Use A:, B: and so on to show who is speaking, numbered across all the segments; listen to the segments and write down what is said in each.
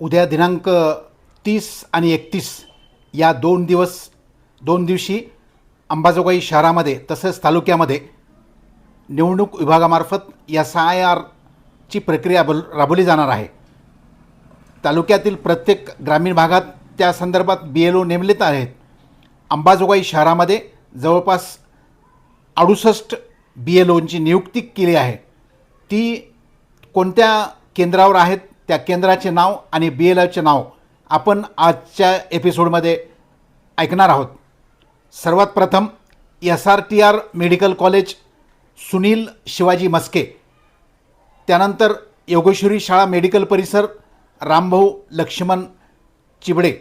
A: उद्या दिनांक 30 आणि 31 या दोन दिवशी अंबाजोगाई शहरामध्ये तसेच तालुक्यामध्ये निवडणूक विभागामार्फत SIRची प्रक्रिया राबवली जाणार आहे. तालुक्यातील प्रत्येक ग्रामीण भागात त्या संदर्भात BLO नेमलेत आहेत. अंबाजोगाई शहरामध्ये जवळपास 68 BLOंची नियुक्ती केली आहे. ती कोणत्या केंद्रावर आहेत त्या केंद्राचे नाव आणि BLOचे नाव आपण आजच्या एपिसोडमध्ये ऐकणार आहोत. सर्वात प्रथम SRTR medical college Sunil Shivaji Maske, त्यानंतर योगेश्वरी शाळा मेडिकल परिसर रामभाऊ लक्ष्मण चिबडे,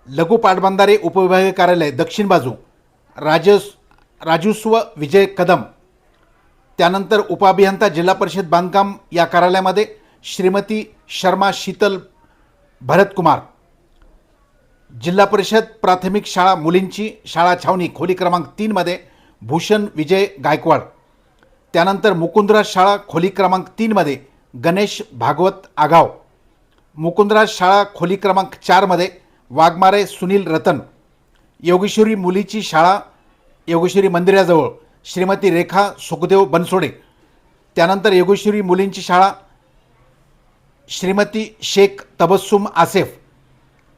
A: लघु पाटबंधारे उपविभागीय कार्यालय दक्षिण बाजू राजस्व विजय कदम, त्यानंतर उपअभियंता जिल्हा परिषद बांधकाम या कार्यालयामध्ये श्रीमती शर्मा शीतल भरतकुमार, जिल्हा परिषद प्राथमिक शाळा मुलींची शाळा छावणी खोली क्रमांक 3 मध्ये भूषण विजय गायकवाड, त्यानंतर मुकुंदराज शाळा खोली क्रमांक 3 मध्ये गणेश भागवत आगाव, मुकुंदराज शाळा खोली क्रमांक 4 मध्ये वाघमारे सुनील रतन, योगेश्वरी मुलीची शाळा योगेश्वरी मंदिराजवळ श्रीमती रेखा सुखदेव बनसोडे, त्यानंतर योगेश्वरी मुलींची शाळा श्रीमती शेख तबस्सुम आसेफ,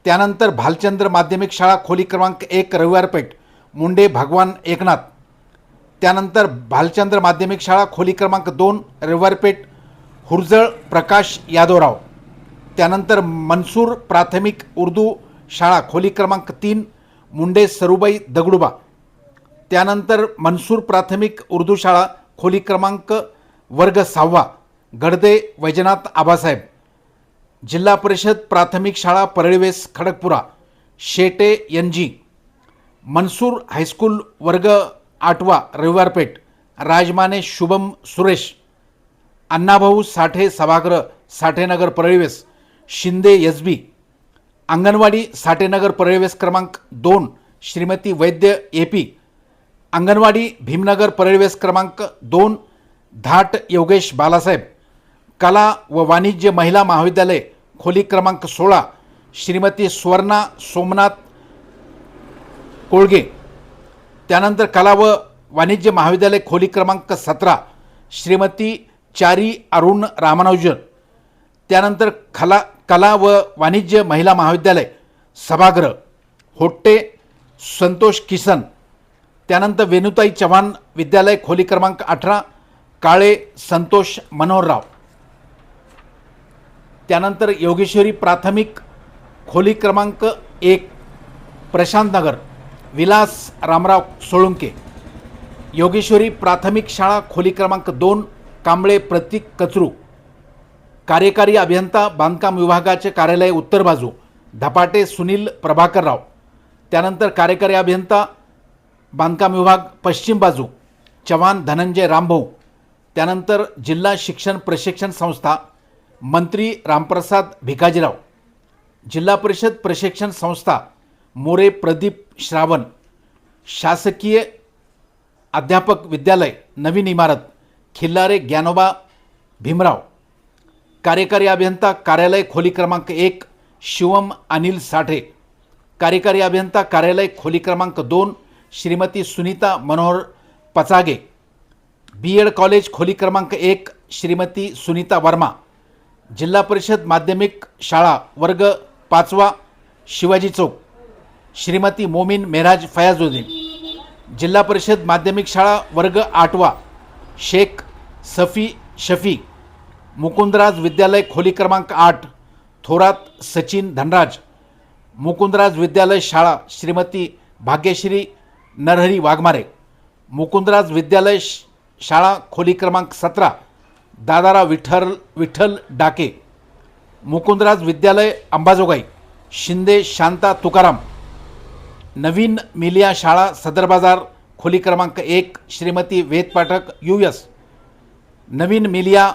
A: त्यानंतर भालचंद्र माध्यमिक शाळा खोली क्रमांक 1 रविवारपेठ मुंडे भगवान एकनाथ, त्यानंतर भालचंद्र माध्यमिक शाळा खोली क्रमांक 2 रविवारपेठ हुरजळ प्रकाश यादवराव, त्यानंतर मनसूर प्राथमिक उर्दू शाळा खोली क्रमांक 3 मुंडे सरुबाई दगडुबा, त्यानंतर मनसूर प्राथमिक उर्दू शाळा खोली क्रमांक वर्ग 6 गडदे वैजनाथ आबासाहेब, जिल्हा परिषद प्राथमिक शाळा परळवेस खडकपुरा शेटे NG, मनसूर हायस्कूल वर्ग 8 रविवारपेठ राजमाने शुभम सुरेश, अण्णाभाऊ साठे सभागृह साठेनगर परळवेस शिंदे SB, अंगणवाडी साठेनगर परळवेस क्रमांक 2 श्रीमती वैद्य AP, अंगणवाडी भीमनगर परळवेस क्रमांक 2 धाट योगेश बालासाहेब, कला व वाणिज्य महिला महाविद्यालय खोली क्रमांक 16 श्रीमती स्वर्णा सोमनाथ कोळगे, त्यानंतर कला व वाणिज्य महाविद्यालय खोली क्रमांक 17 श्रीमती चारी अरुण रामानुजन, त्यानंतर कला व वाणिज्य महिला महाविद्यालय सभागृह होट्टे संतोष किसन, त्यानंतर वेणुताई चव्हाण विद्यालय खोली क्रमांक 18 काळे संतोष मनोहरराव, त्यानंतर योगेश्वरी प्राथमिक खोली क्रमांक 1 प्रशांत नगर विलास रामराव सोळुंके, योगेश्वरी प्राथमिक शाळा खोली क्रमांक 2 कांबळे प्रतीक कचरू, कार्यकारी अभियंता बांधकाम विभागाचे कार्यालय उत्तर बाजू धपाटे सुनील प्रभाकरराव, त्यानंतर कार्यकारी अभियंता बांधकाम विभाग पश्चिम बाजू चव्हाण धनंजय रामभाऊ, त्यानंतर जिल्हा शिक्षण प्रशिक्षण संस्था मंत्री रामप्रसाद भिकाजीराव, जिल्हा परिषद प्रशिक्षण संस्था मोरे प्रदीप श्रावण, शासकीय अध्यापक विद्यालय नवीन इमारत खिल्लारे ज्ञानोबा भीमराव, कार्यकारी अभियंता कार्यालय खोली क्रमांक 1 शिवम अनिल साठे, कार्यकारी अभियंता कार्यालय खोली क्रमांक 2 श्रीमती सुनीता मनोहर पचागे, BEd कॉलेज खोली क्रमांक 1 श्रीमती सुनीता वर्मा, जिल्हा परिषद माध्यमिक शाळा वर्ग 5 शिवाजी चौक श्रीमती मोमीन मेहराज फयाजुद्दीन, जिल्हा परिषद माध्यमिक शाळा वर्ग 8 शेख सफी शफी, मुकुंदराज विद्यालय खोली क्रमांक 8 थोरात सचिन धनराज, मुकुंदराज विद्यालय शाळा श्रीमती भाग्यश्री नरहरी वाघमारे, मुकुंदराज विद्यालय शाळा खोली क्रमांक 17 दादाराव विठ्ठल डाके, मुकुंदराज विद्यालय अंबाजोगाई शिंदे शांता तुकाराम, नवीन मिलिया शाळा सदर बाजार खोली क्रमांक 1 श्रीमती वेद पाठक US, नवीन मिलिया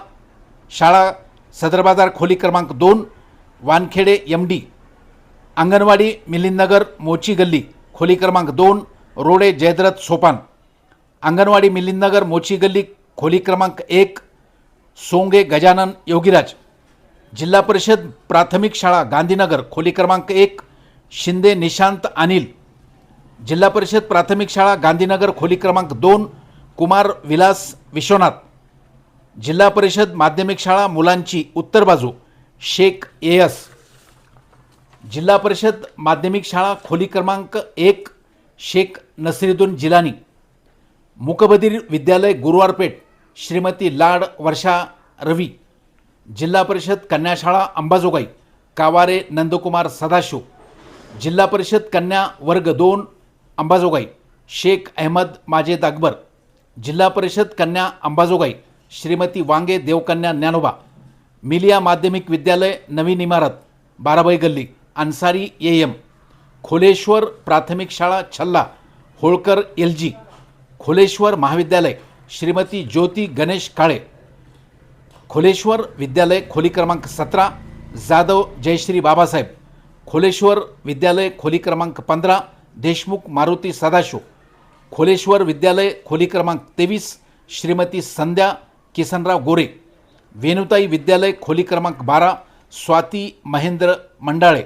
A: शाळा सदर बाजार खोली क्रमांक 2 वानखेडे MD, अंगणवाडी मिलिंदनगर मोची गल्ली खोली क्रमांक 2 रोडे जयद्रथ सोपान, अंगणवाडी मिलिंदनगर मोची गल्ली खोली क्रमांक 1 सोंगे गजानन योगीराज, जिल्हा परिषद प्राथमिक शाळा गांधीनगर खोली क्रमांक 1 शिंदे निशांत अनिल. जिल्हा परिषद प्राथमिक शाळा गांधीनगर खोली क्रमांक 2 कुमार विलास विश्वनाथ. जिल्हा परिषद माध्यमिक शाळा मुलांची उत्तर बाजू शेख एस. जिल्हा परिषद माध्यमिक शाळा खोली क्रमांक 1 शेख नसरुद्दीन जिलानी. मुकबधीर विद्यालय गुरुवारपेठ श्रीमती लाड वर्षा रवी. जिल्हा परिषद कन्या शाळा अंबाजोगाई कावारे नंदकुमार सदाशिव. जिल्हा परिषद कन्या वर्ग 2 अंबाजोगाई शेख अहमद माजेद अकबर. जिल्हा परिषद कन्या अंबाजोगाई श्रीमती वांगे देवकन्या ज्ञानोबा. मिलिया माध्यमिक विद्यालय नवीन इमारत बाराबाई गल्ली अन्सारी एम. खोलेश्वर प्राथमिक शाळा छल्ला होळकर LG. खोलेश्वर महाविद्यालय श्रीमती ज्योती गणेश काळे. खोलेश्वर विद्यालय खोली क्रमांक 17 जाधव जयश्री बाबासाहेब. खोलेश्वर विद्यालय खोली क्रमांक 15 देशमुख मारुती सदाशिव. खोलेश्वर विद्यालय खोली क्रमांक 23 श्रीमती संध्या किसनराव गोरे. वेणुताई विद्यालय खोली क्रमांक 12 स्वाती महेंद्र मंडाळे.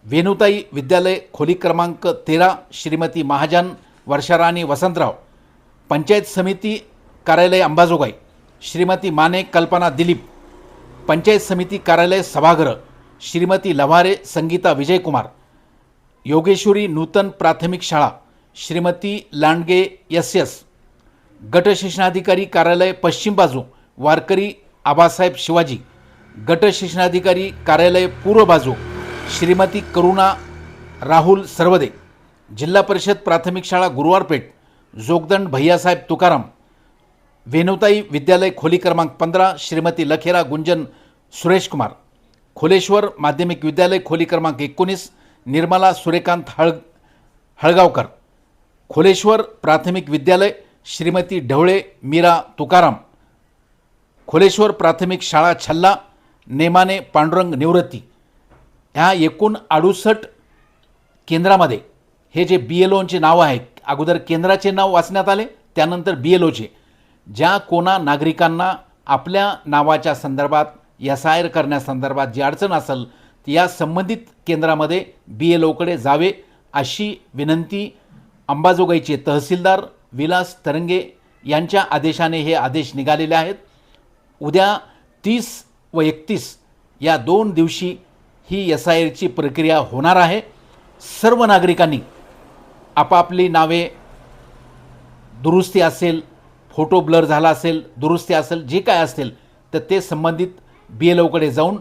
A: वेणुताई विद्यालय खोली क्रमांक 13 श्रीमती महाजन वर्षाराणी वसंतराव. पंचायत समिती कार्यालय अंबाजोगाई श्रीमती माने कल्पना दिलीप. पंचायत समिती कार्यालय सभागृह श्रीमती लव्हारे संगीता विजयकुमार. योगेश्वरी नूतन प्राथमिक शाळा श्रीमती लांडगे SS. गट शिक्षणाधिकारी कार्यालय पश्चिम बाजू वारकरी आबासाहेब शिवाजी. गट शिक्षणाधिकारी कार्यालय पूर्व बाजू श्रीमती करुणा राहुल सरवदे. जिल्हा परिषद प्राथमिक शाळा गुरुवारपेठ जोगदंड भैयासाहेब तुकाराम. वेणुताई विद्यालय खोली क्रमांक 15 श्रीमती लखेरा गुंजन सुरेश कुमार. खोलेश्वर माध्यमिक विद्यालय खोली क्रमांक 19 निर्मला सूर्यकांत हळगावकर. खोलेश्वर प्राथमिक विद्यालय श्रीमती ढवळे मीरा तुकाराम. खोलेश्वर प्राथमिक शाळा छल्ला नेमाने पांडुरंग निवृत्ती. ह्या एकूण 68 केंद्रामध्ये हे जे BLOचे नाव आहेत, अगोदर केंद्राचे नाव वाचण्यात आले, त्यानंतर BLOचे. ज्या कोणा नागरिकांना आपल्या नावाच्या संदर्भात SIR करण्यासंदर्भात जी अडचण असेल या संबंधित केंद्रामध्ये BLOकडे जावे अशी विनंती अंबाजोगाईचे तहसीलदार विलास तरंगे यांच्या आदेशाने हे आदेश निघालेले आहेत. उद्या 30 व 31 या 2 दिवशी ही SIRची प्रक्रिया होणार आहे. सर्व नागरिकांनी आपापली नावे दुरुस्ती असेल, फोटो ब्लर झाला असेल, दुरुस्ती असेल, जे काय असेल तर ते संबंधित BLOकडे जाऊन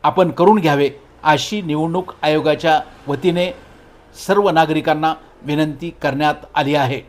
A: आपण करून घ्यावे अशी निवडणूक आयोगाच्या वतीने सर्व नागरिकांना विनंती करण्यात आली आहे.